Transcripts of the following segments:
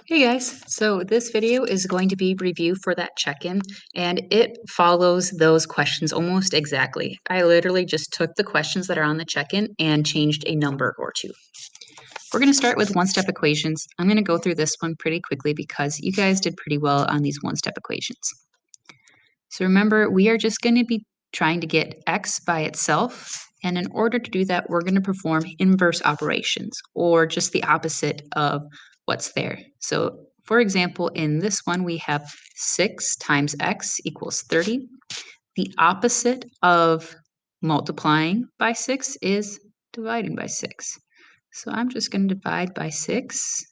Hey guys, so this video is going to be review for that check-in and it follows those questions almost exactly. I literally just took the questions that are on the check-in and changed a number or two. We're going to start with one-step equations. I'm going to go through this one pretty quickly because you guys did pretty well on these one-step equations. So remember, we are just going to be trying to get x by itself, and in order to do that, we're going to perform inverse operations, or just the opposite of what's there. So for example, in this one, we have 6 times x equals 30. The opposite of multiplying by 6 is dividing by 6. So I'm just going to divide by 6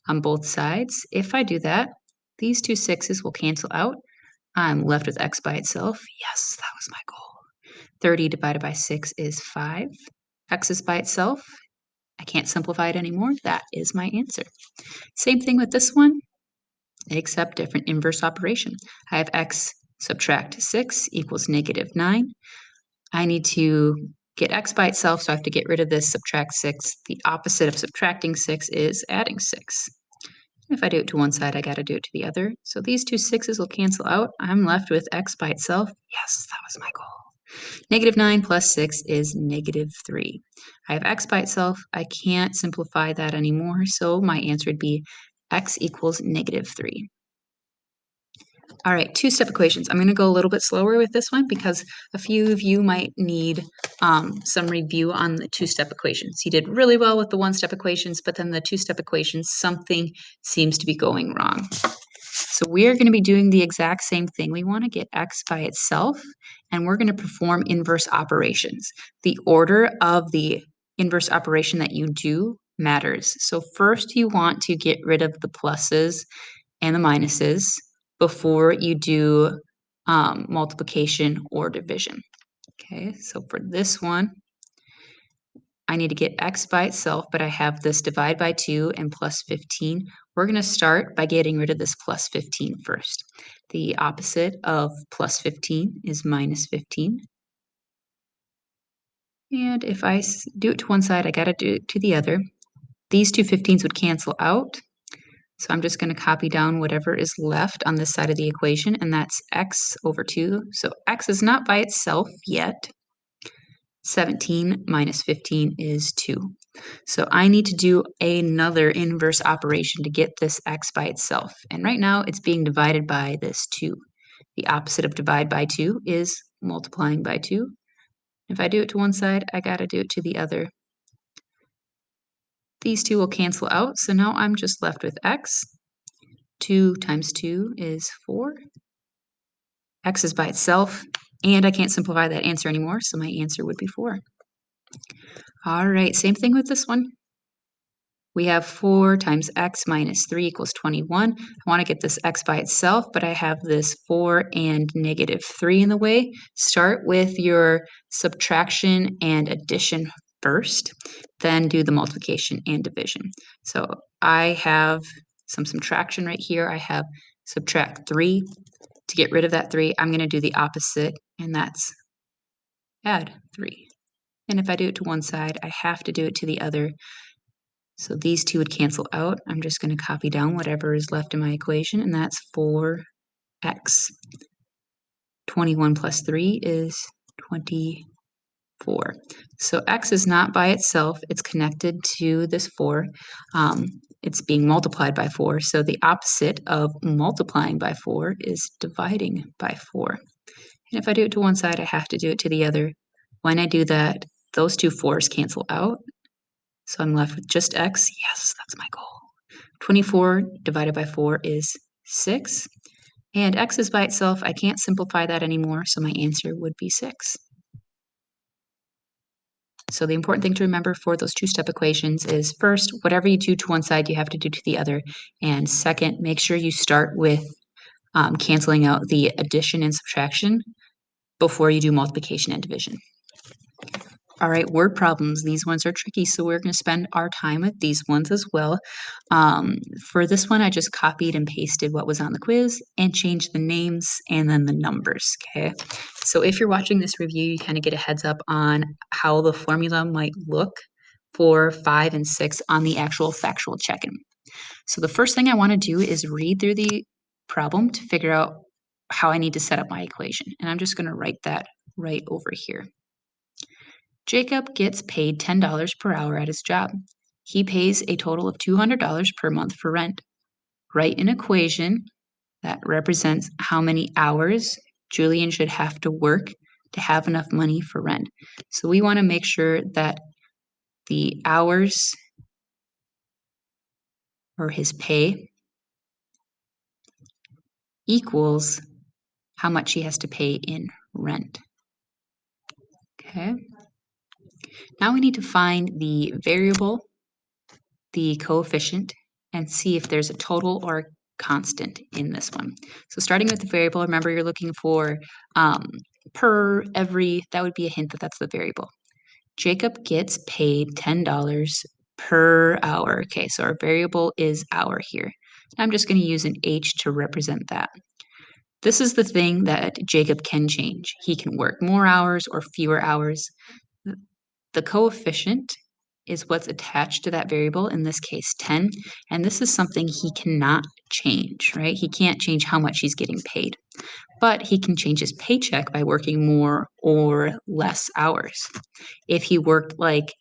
on both sides. If I do that, these two 6's will cancel out. I'm left with x by itself. Yes, that was my goal. 30 divided by 6 is 5. X is by itself. I can't simplify it anymore. That is my answer. Same thing with this one, except different inverse operation. I have x subtract 6 equals negative 9. I need to get x by itself, so I have to get rid of this subtract 6. The opposite of subtracting 6 is adding 6. If I do it to one side, I got to do it to the other. So these two 6's will cancel out. I'm left with x by itself. Yes, that was my goal. Negative 9 plus 6 is negative 3. I have x by itself. I can't simplify that anymore, so my answer would be x equals negative 3. All right, two-step equations. I'm going to go a little bit slower with this one because a few of you might need some review on the two-step equations. You did really well with the one-step equations, but then the two-step equations, something seems to be going wrong. So we are going to be doing the exact same thing. We want to get x by itself, and we're going to perform inverse operations. The order of the inverse operation that you do matters. So first you want to get rid of the pluses and the minuses before you do multiplication or division. Okay, so for this one, I need to get x by itself, but I have this divide by 2 and plus 15. We're going to start by getting rid of this plus 15 first. The opposite of plus 15 is minus 15. And if I do it to one side, I got to do it to the other. These two 15s would cancel out. So I'm just going to copy down whatever is left on this side of the equation, and that's x over 2. So x is not by itself yet. 17 minus 15 is 2. So I need to do another inverse operation to get this x by itself. And right now it's being divided by this 2. The opposite of divide by 2 is multiplying by 2. If I do it to one side, I got to do it to the other. These two will cancel out, so now I'm just left with x. 2 times 2 is 4. X is by itself, and I can't simplify that answer anymore, so my answer would be 4. All right, same thing with this one. We have 4 times x minus 3 equals 21. I want to get this x by itself, but I have this 4 and negative 3 in the way. Start with your subtraction and addition first, then do the multiplication and division. So I have some subtraction right here. I have subtract 3. To get rid of that 3, I'm going to do the opposite, and that's add 3. And if I do it to one side, I have to do it to the other. So these two would cancel out. I'm just going to copy down whatever is left in my equation, and that's 4x. 21 plus 3 is 24. So x is not by itself. It's connected to this 4. It's being multiplied by 4. So the opposite of multiplying by 4 is dividing by 4. And if I do it to one side, I have to do it to the other. When I do that, those two 4's cancel out. So I'm left with just x. Yes, that's my goal. 24 divided by 4 is 6. And x is by itself. I can't simplify that anymore, so my answer would be 6. So the important thing to remember for those two-step equations is first, whatever you do to one side, you have to do to the other. And second, make sure you start with canceling out the addition and subtraction before you do multiplication and division. All right, word problems. These ones are tricky, so we're going to spend our time with these ones as well. For this one, I just copied and pasted what was on the quiz and changed the names and then the numbers, okay? So if you're watching this review, you kind of get a heads up on how the formula might look for 5 and 6 on the actual factual check-in. So the first thing I want to do is read through the problem to figure out how I need to set up my equation. And I'm just going to write that right over here. Jacob gets paid $10 per hour at his job. He pays a total of $200 per month for rent. Write an equation that represents how many hours Julian should have to work to have enough money for rent. So we want to make sure that the hours or his pay equals how much he has to pay in rent. Okay. Now we need to find the variable, the coefficient, and see if there's a total or a constant in this one. So starting with the variable, remember you're looking for per, every, that would be a hint that that's the variable. Jacob gets paid $10 per hour. Okay, so our variable is hour here. I'm just going to use an H to represent that. This is the thing that Jacob can change. He can work more hours or fewer hours. The coefficient is what's attached to that variable, in this case 10, and this is something he cannot change, right? He can't change how much he's getting paid, but he can change his paycheck by working more or less hours. If he worked like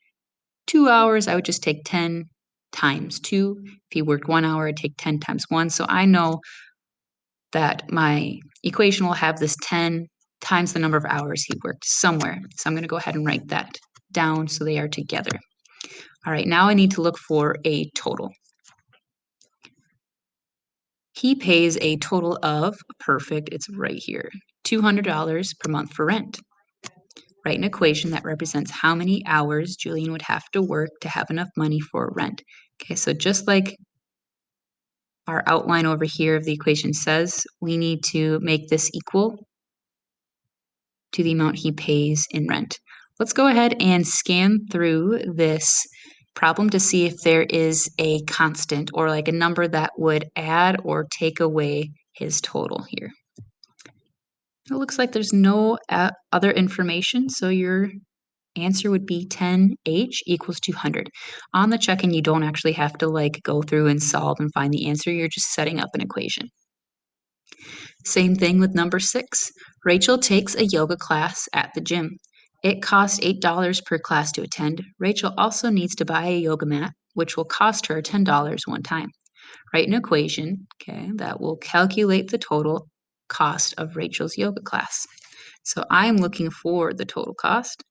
2 hours, I would just take 10 times 2. If he worked 1 hour, I'd take 10 times 1. So I know that my equation will have this 10 times the number of hours he worked somewhere. So I'm going to go ahead and write that down so they are together. All right, now I need to look for a total. He pays a total of, perfect, it's right here, $200 per month for rent. Write an equation that represents how many hours Julian would have to work to have enough money for rent. Okay, so just like our outline over here of the equation says, we need to make this equal to the amount he pays in rent. Let's go ahead and scan through this problem to see if there is a constant or like a number that would add or take away his total here. It looks like there's no other information, so your answer would be 10h equals 200. On the check-in, you don't actually have to like go through and solve and find the answer. You're just setting up an equation. Same thing with number 6. Rachel takes a yoga class at the gym. It costs $8 per class to attend. Rachel also needs to buy a yoga mat, which will cost her $10 one time. Write an equation, okay, that will calculate the total cost of Rachel's yoga class. So I'm looking for the total cost.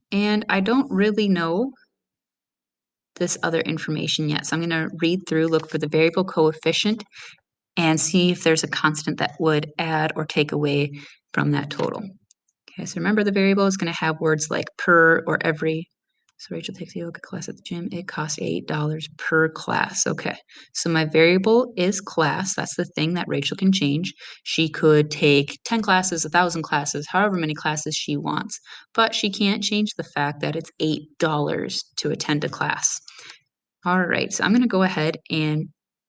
And I don't really know this other information yet. So I'm going to read through, look for the variable coefficient, and see if there's a constant that would add or take away from that total. Okay, so remember the variable is going to have words like per or every. So Rachel takes a yoga class at the gym. It costs $8 per class. Okay, so my variable is class. That's the thing that Rachel can change. She could take 10 classes, 1,000 classes, however many classes she wants, but she can't change the fact that it's $8 to attend a class. All right, so I'm going to go ahead and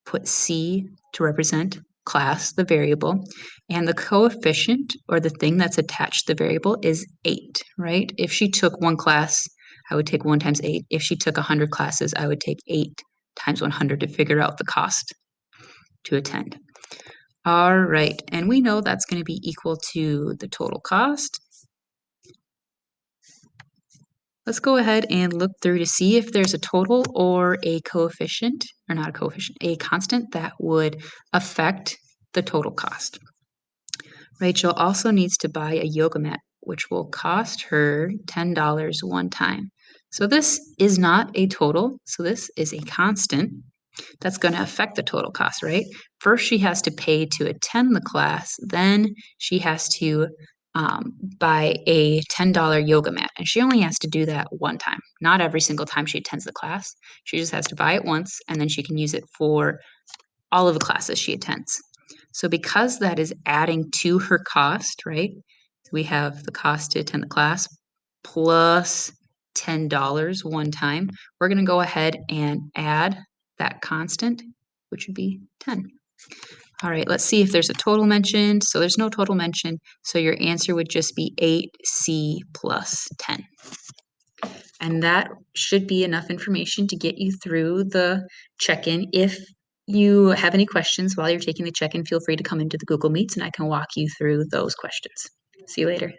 put C to represent class, the variable, and the coefficient or the thing that's attached to the variable is 8, right? If she took one class, I would take 1 times 8. If she took 100 classes, I would take 8 times 100 to figure out the cost to attend. All right, and we know that's going to be equal to the total cost. Let's go ahead and look through to see if there's a total or a coefficient, or not a coefficient, a constant that would affect the total cost. Rachel also needs to buy a yoga mat, which will cost her $10 one time. So this is not a total, so this is a constant that's going to affect the total cost, right? First, she has to pay to attend the class, then she has to buy a $10 yoga mat. And she only has to do that one time, not every single time she attends the class. She just has to buy it once, and then she can use it for all of the classes she attends. So because that is adding to her cost, right? We have the cost to attend the class plus $10 one time. We're going to go ahead and add that constant, which would be 10. All right, let's see if there's a total mentioned. So there's no total mentioned, so your answer would just be 8C plus 10. And that should be enough information to get you through the check-in. If you have any questions while you're taking the check-in, feel free to come into the Google Meets and I can walk you through those questions. See you later.